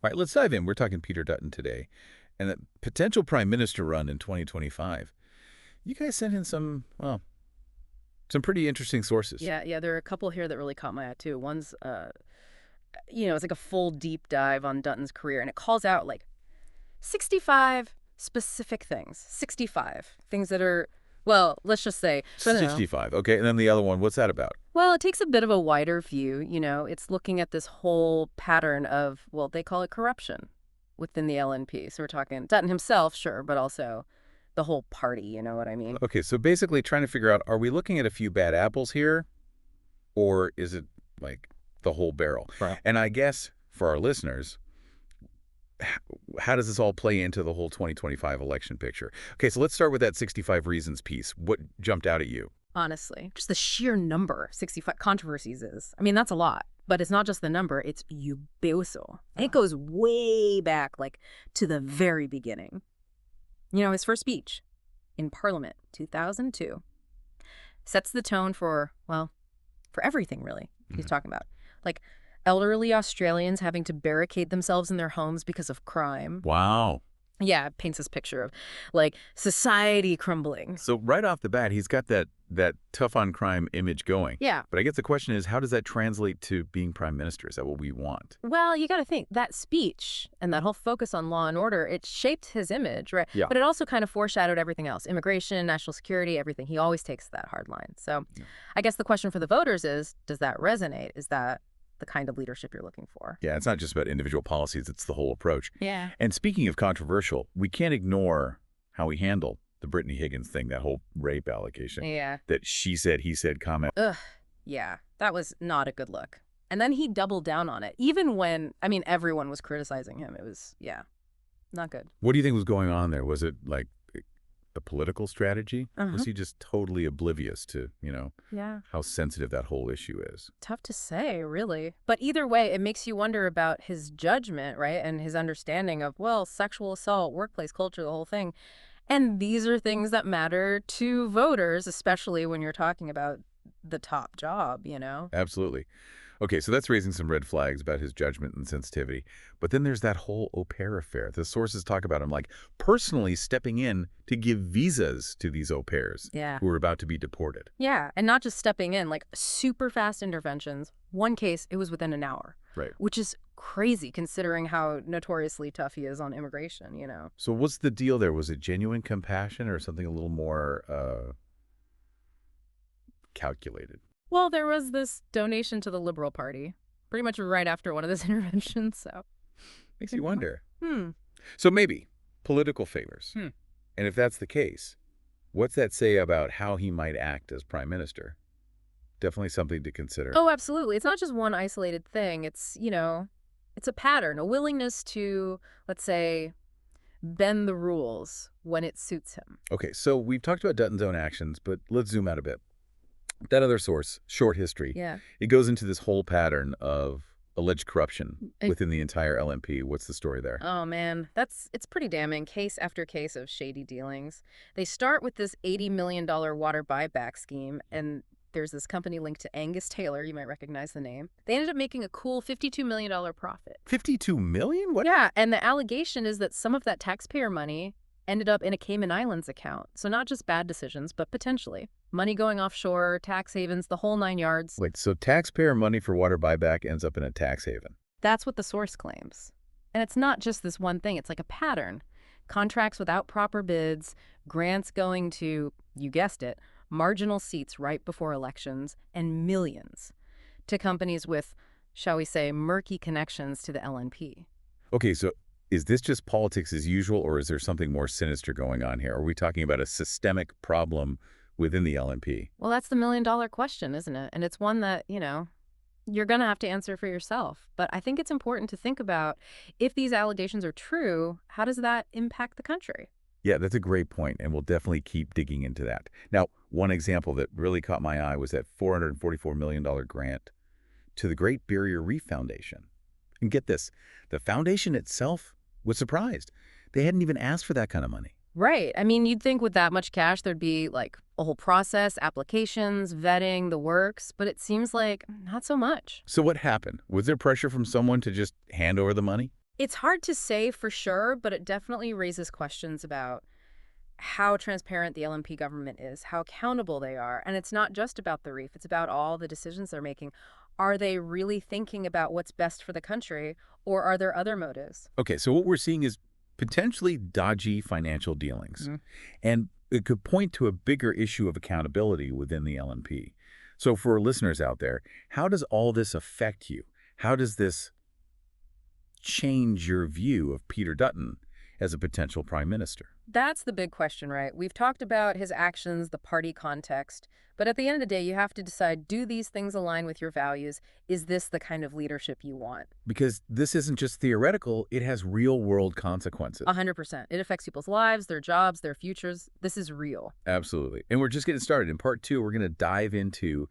All right, let's dive in. We're talking Peter Dutton today and the potential prime minister run in 2025. You guys sent in some, well, some pretty interesting sources. Yeah, there are a couple here that really caught my eye too. One's, it's like a full deep dive on Dutton's career, and it calls out like 65 specific things. 65 things that are, well, let's just say, I don't know. 65. Okay, and then the other one, what's that about? Well, it takes a bit of a wider view. It's looking at this whole pattern of, well, they call it corruption within the LNP. So we're talking Dutton himself, sure, but also the whole party. You know what I mean? Okay, so basically trying to figure out, are we looking at a few bad apples here, or is it like the whole barrel? Right. And I guess for our listeners, how does this all play into the whole 2025 election picture? Okay, so let's start with that 65 reasons piece. What jumped out at you? Honestly, just the sheer number 65 controversies is. I mean, that's a lot. But it's not just the number, it's ubiuso. And it goes way back, like, to the very beginning. His first speech in Parliament, 2002, sets the tone for, well, for everything, really, he's talking about. Like, elderly Australians having to barricade themselves in their homes because of crime. Wow. Yeah, it paints this picture of, like, society crumbling. So right off the bat, he's got that tough on crime image going. Yeah. But I guess the question is, how does that translate to being prime minister? Is that what we want? Well, you got to think that speech and that whole focus on law and order, it shaped his image, right? Yeah. But it also kind of foreshadowed everything else. Immigration, national security, everything. He always takes that hard line. So I guess the question for the voters is, does that resonate? Is that the kind of leadership you're looking for? Yeah, it's not just about individual policies, it's the whole approach. Yeah. And speaking of controversial, we can't ignore how he handled the Brittany Higgins thing, that whole rape allegation. Yeah. That she said, he said comment. Ugh. Yeah. That was not a good look. And then he doubled down on it, even when, I mean, everyone was criticizing him. It was, yeah, not good. What do you think was going on there? Was it like a political strategy? Was he just totally oblivious to, Yeah. how sensitive that whole issue is? Tough to say, really. But either way, it makes you wonder about his judgment, right? And his understanding of, well, sexual assault, workplace culture, the whole thing. And these are things that matter to voters, especially when you're talking about the top job, Absolutely. Okay, so that's raising some red flags about his judgment and sensitivity. But then there's that whole au pair affair. The sources talk about him like personally stepping in to give visas to these au pairs Yeah. who are about to be deported. Yeah. And not just stepping in, like super fast interventions. One case, it was within an hour. Right. Which is crazy considering how notoriously tough he is on immigration, So what's the deal there? Was it genuine compassion or something a little more calculated? Well, there was this donation to the Liberal Party pretty much right after one of his interventions, so. Makes you wonder. Hmm. So maybe political favors. Hmm. And if that's the case, what's that say about how he might act as prime minister? Definitely something to consider. Oh, absolutely. It's not just one isolated thing. It's, it's a pattern, a willingness to, let's say, bend the rules when it suits him. Okay, so we've talked about Dutton's own actions, but let's zoom out a bit. That other source, short history, Yeah. it goes into this whole pattern of alleged corruption within the entire LNP. What's the story there? Oh, man. It's pretty damning. Case after case of shady dealings. They start with this $80 million water buyback scheme, and there's this company linked to Angus Taylor. You might recognize the name. They ended up making a cool $52 million profit. $52 million? What? Yeah, and the allegation is that some of that taxpayer money ended up in a Cayman Islands account. So not just bad decisions, but potentially. Money going offshore, tax havens, the whole 9 yards. Wait, so taxpayer money for water buyback ends up in a tax haven? That's what the source claims. And it's not just this one thing. It's like a pattern. Contracts without proper bids, grants going to, you guessed it, marginal seats right before elections, and millions to companies with, shall we say, murky connections to the LNP. Okay, so is this just politics as usual, or is there something more sinister going on here? Are we talking about a systemic problem within the LNP? Well, that's the million-dollar question, isn't it? And it's one that, you're going to have to answer for yourself. But I think it's important to think about, if these allegations are true, how does that impact the country? Yeah, that's a great point, and we'll definitely keep digging into that. Now, one example that really caught my eye was that $444 million grant to the Great Barrier Reef Foundation. And get this, the foundation itself was surprised. They hadn't even asked for that kind of money. Right. I mean, you'd think with that much cash, there'd be like a whole process, applications, vetting, the works, but it seems like not so much. So what happened? Was there pressure from someone to just hand over the money? It's hard to say for sure, but it definitely raises questions about how transparent the LNP government is, how accountable they are. And it's not just about the reef, it's about all the decisions they're making. Are they really thinking about what's best for the country, or are there other motives? Okay, so what we're seeing is potentially dodgy financial dealings. Mhm. And it could point to a bigger issue of accountability within the LNP. So for listeners out there, how does all this affect you? How does this change your view of Peter Dutton as a potential prime minister? That's the big question, right? We've talked about his actions, the party context, but at the end of the day, you have to decide, do these things align with your values? Is this the kind of leadership you want? Because this isn't just theoretical, it has real-world consequences. 100%. It affects people's lives, their jobs, their futures. This is real. Absolutely. And we're just getting started. In part 2, we're going to dive into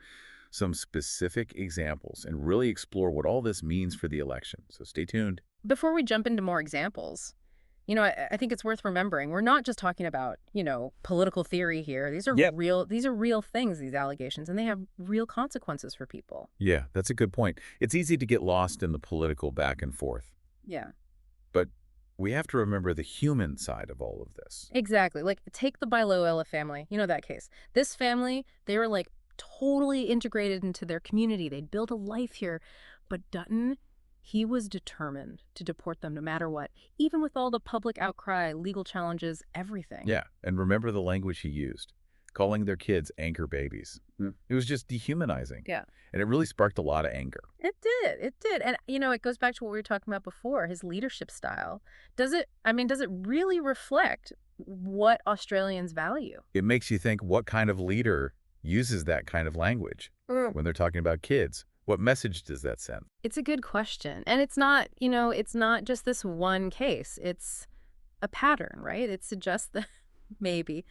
some specific examples and really explore what all this means for the election. So stay tuned. Before we jump into more examples, I think it's worth remembering, we're not just talking about, political theory here. These are Yep. real things, these allegations, and they have real consequences for people. Yeah, that's a good point. It's easy to get lost in the political back and forth, Yeah, but we have to remember the human side of all of this. exactly. Like, take the Biloela family. You know that case. This family, they were like totally integrated into their community. They'd built a life here. But Dutton, he was determined to deport them no matter what, even with all the public outcry, legal challenges, everything. Yeah, and remember the language he used, calling their kids anchor babies. It was just dehumanizing. Yeah. And it really sparked a lot of anger. It did. It did. And, it goes back to what we were talking about before, his leadership style. Does it really reflect what Australians value? It makes you think, what kind of leader uses that kind of language when they're talking about kids? What message does that send? It's a good question. And it's not, it's not just this one case. It's a pattern, right? It suggests that maybe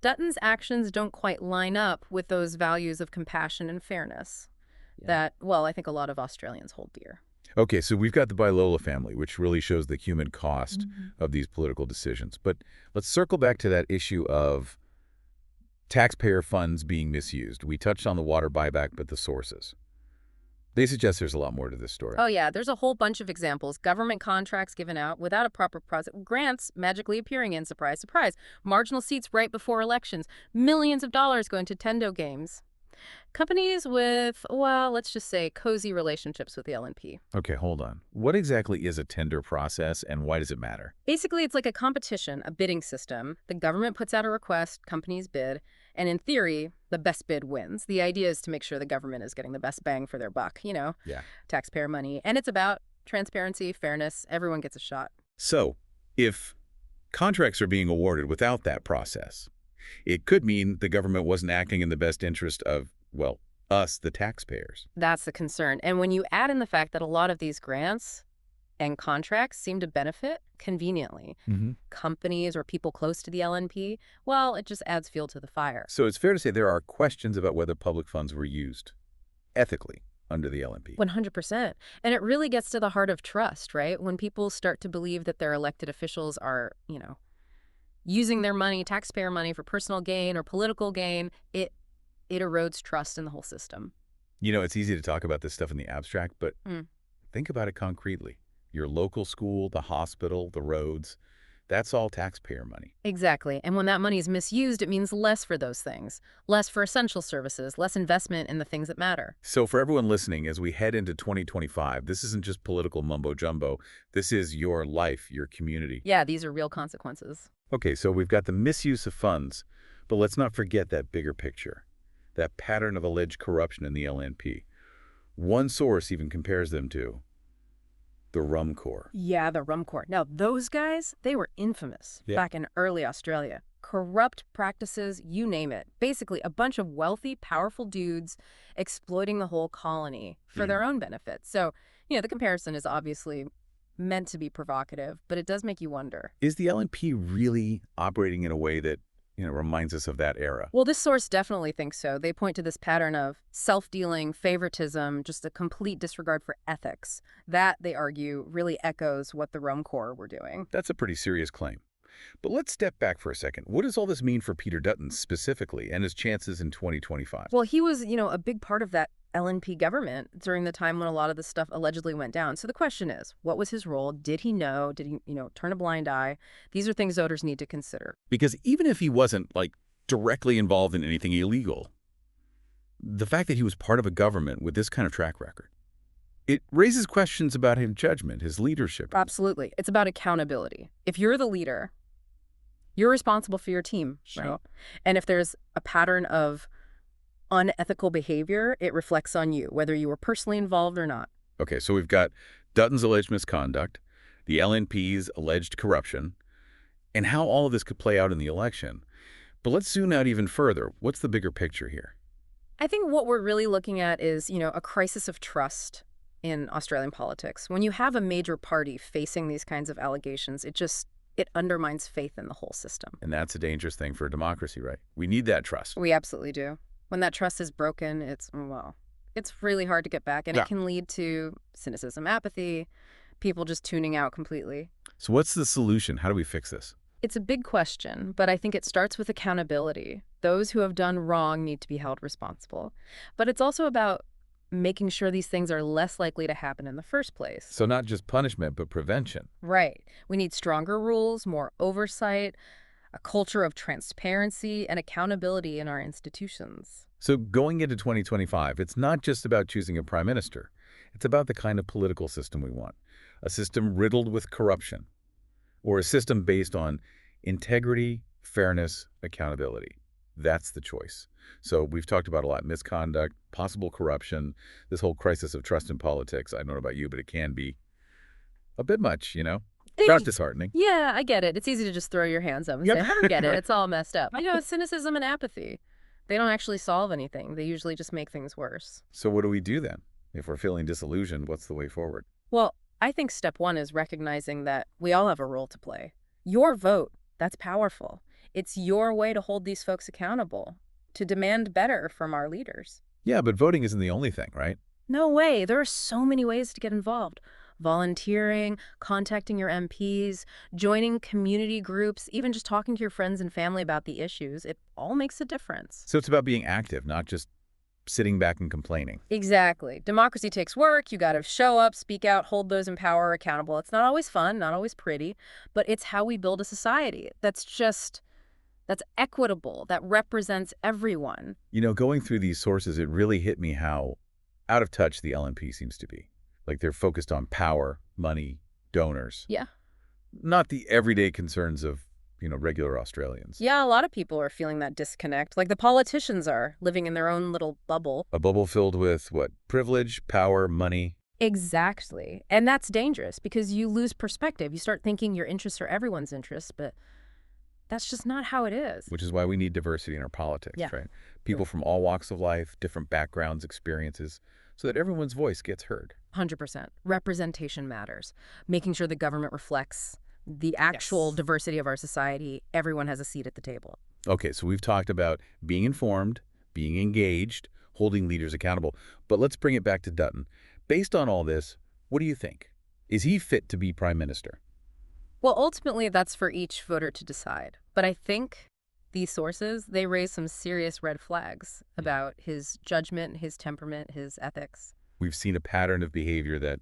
Dutton's actions don't quite line up with those values of compassion and fairness that, well, I think a lot of Australians hold dear. Okay, so we've got the Bilola family, which really shows the human cost of these political decisions. But let's circle back to that issue of taxpayer funds being misused. We touched on the water buyback, but the sources. They suggest there's a lot more to this story. Oh, yeah. There's a whole bunch of examples. Government contracts given out without a proper process. Grants magically appearing in, surprise, surprise. Marginal seats right before elections. Millions of dollars going to Tendo games. Companies with, well, let's just say cozy relationships with the LNP. Okay, hold on. What exactly is a tender process and why does it matter? Basically, it's like a competition, a bidding system. The government puts out a request, companies bid, and in theory, the best bid wins. The idea is to make sure the government is getting the best bang for their buck, Yeah. taxpayer money. And it's about transparency, fairness. Everyone gets a shot. So, if contracts are being awarded without that process, it could mean the government wasn't acting in the best interest of, well, us, the taxpayers. That's the concern. And when you add in the fact that a lot of these grants and contracts seem to benefit conveniently companies or people close to the LNP, well, it just adds fuel to the fire. So it's fair to say there are questions about whether public funds were used ethically under the LNP. 100%. And it really gets to the heart of trust, right? When people start to believe that their elected officials are, using their money, taxpayer money, for personal gain or political gain, it erodes trust in the whole system. It's easy to talk about this stuff in the abstract, but think about it concretely. Your local school, the hospital, the roads, that's all taxpayer money. Exactly. And when that money is misused, it means less for those things. Less for essential services, less investment in the things that matter. So for everyone listening, as we head into 2025, this isn't just political mumbo-jumbo. This is your life, your community. Yeah, these are real consequences. Okay, so we've got the misuse of funds, but let's not forget that bigger picture, that pattern of alleged corruption in the LNP. One source even compares them to the Rum Corps. Yeah, the Rum Corps. Now, those guys, they were infamous back in early Australia. Corrupt practices, you name it. Basically, a bunch of wealthy, powerful dudes exploiting the whole colony for their own benefit. So, the comparison is obviously meant to be provocative, but it does make you wonder. Is the LNP really operating in a way that, reminds us of that era? Well, this source definitely thinks so. They point to this pattern of self-dealing, favoritism, just a complete disregard for ethics. That, they argue, really echoes what the Rum Corps were doing. That's a pretty serious claim. But let's step back for a second. What does all this mean for Peter Dutton specifically and his chances in 2025? Well, he was, a big part of that LNP government during the time when a lot of this stuff allegedly went down. So the question is, what was his role? Did he know? Did he, turn a blind eye? These are things voters need to consider. Because even if he wasn't, like, directly involved in anything illegal, the fact that he was part of a government with this kind of track record, it raises questions about his judgment, his leadership. Absolutely. It's about accountability. If you're the leader, you're responsible for your team, right? Sure. And if there's a pattern of unethical behavior, it reflects on you, whether you were personally involved or not. Okay, so we've got Dutton's alleged misconduct, the LNP's alleged corruption, and how all of this could play out in the election. But let's zoom out even further. What's the bigger picture here? I think what we're really looking at is, a crisis of trust in Australian politics. When you have a major party facing these kinds of allegations, it undermines faith in the whole system. And that's a dangerous thing for a democracy, right? We need that trust. We absolutely do. When that trust is broken, it's really hard to get back, and Yeah. it can lead to cynicism, apathy, people just tuning out completely. So what's the solution? How do we fix this? It's a big question, but I think it starts with accountability. Those who have done wrong need to be held responsible. But it's also about making sure these things are less likely to happen in the first place. So not just punishment, but prevention. Right. We need stronger rules, more oversight, a culture of transparency and accountability in our institutions. So going into 2025, it's not just about choosing a prime minister. It's about the kind of political system we want. A system riddled with corruption, or a system based on integrity, fairness, accountability. That's the choice. So we've talked about a lot: misconduct, possible corruption, this whole crisis of trust in politics. I don't know about you, but it can be a bit much, Not disheartening. Yeah, I get it. It's easy to just throw your hands up and Yep. say, I don't get it. It's all messed up. Cynicism and apathy. They don't actually solve anything. They usually just make things worse. So what do we do then? If we're feeling disillusioned, what's the way forward? Well, I think step one is recognizing that we all have a role to play. Your vote, that's powerful. It's your way to hold these folks accountable, to demand better from our leaders. Yeah, but voting isn't the only thing, right? No way. There are so many ways to get involved. Volunteering, contacting your MPs, joining community groups, even just talking to your friends and family about the issues. It all makes a difference. So it's about being active, not just sitting back and complaining. Exactly. Democracy takes work. You got to show up, speak out, hold those in power accountable. It's not always fun, not always pretty, but it's how we build a society that's equitable, that represents everyone. Going through these sources, it really hit me how out of touch the LNP seems to be. Like they're focused on power, money, donors. Yeah. Not the everyday concerns of, regular Australians. Yeah, a lot of people are feeling that disconnect. Like the politicians are living in their own little bubble. A bubble filled with what? Privilege, power, money. Exactly. And that's dangerous because you lose perspective. You start thinking your interests are everyone's interests, but that's just not how it is. Which is why we need diversity in our politics, Yeah. right? People from all walks of life, different backgrounds, experiences, so that everyone's voice gets heard. 100%. Representation matters. Making sure the government reflects the actual Yes. diversity of our society. Everyone has a seat at the table. Okay, so we've talked about being informed, being engaged, holding leaders accountable. But let's bring it back to Dutton. Based on all this, what do you think? Is he fit to be prime minister? Well, ultimately, that's for each voter to decide. But I think these sources, they raise some serious red flags about his judgment, his temperament, his ethics. We've seen a pattern of behavior that,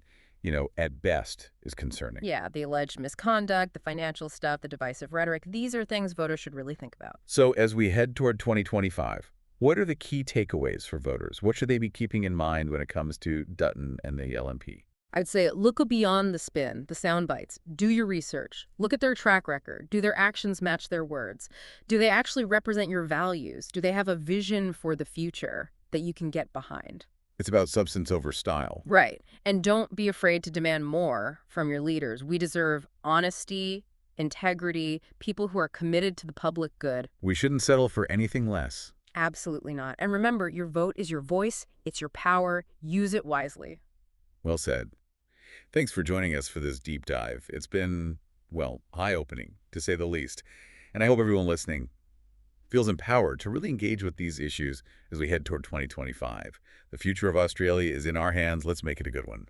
at best is concerning. Yeah, the alleged misconduct, the financial stuff, the divisive rhetoric, these are things voters should really think about. So as we head toward 2025, what are the key takeaways for voters? What should they be keeping in mind when it comes to Dutton and the LNP? I'd say look beyond the spin, the sound bites. Do your research. Look at their track record. Do their actions match their words? Do they actually represent your values? Do they have a vision for the future that you can get behind? It's about substance over style. Right. And don't be afraid to demand more from your leaders. We deserve honesty, integrity, people who are committed to the public good. We shouldn't settle for anything less. Absolutely not. And remember, your vote is your voice. It's your power. Use it wisely. Well said. Thanks for joining us for this deep dive. It's been, eye-opening, to say the least. And I hope everyone listening feels empowered to really engage with these issues as we head toward 2025. The future of Australia is in our hands. Let's make it a good one.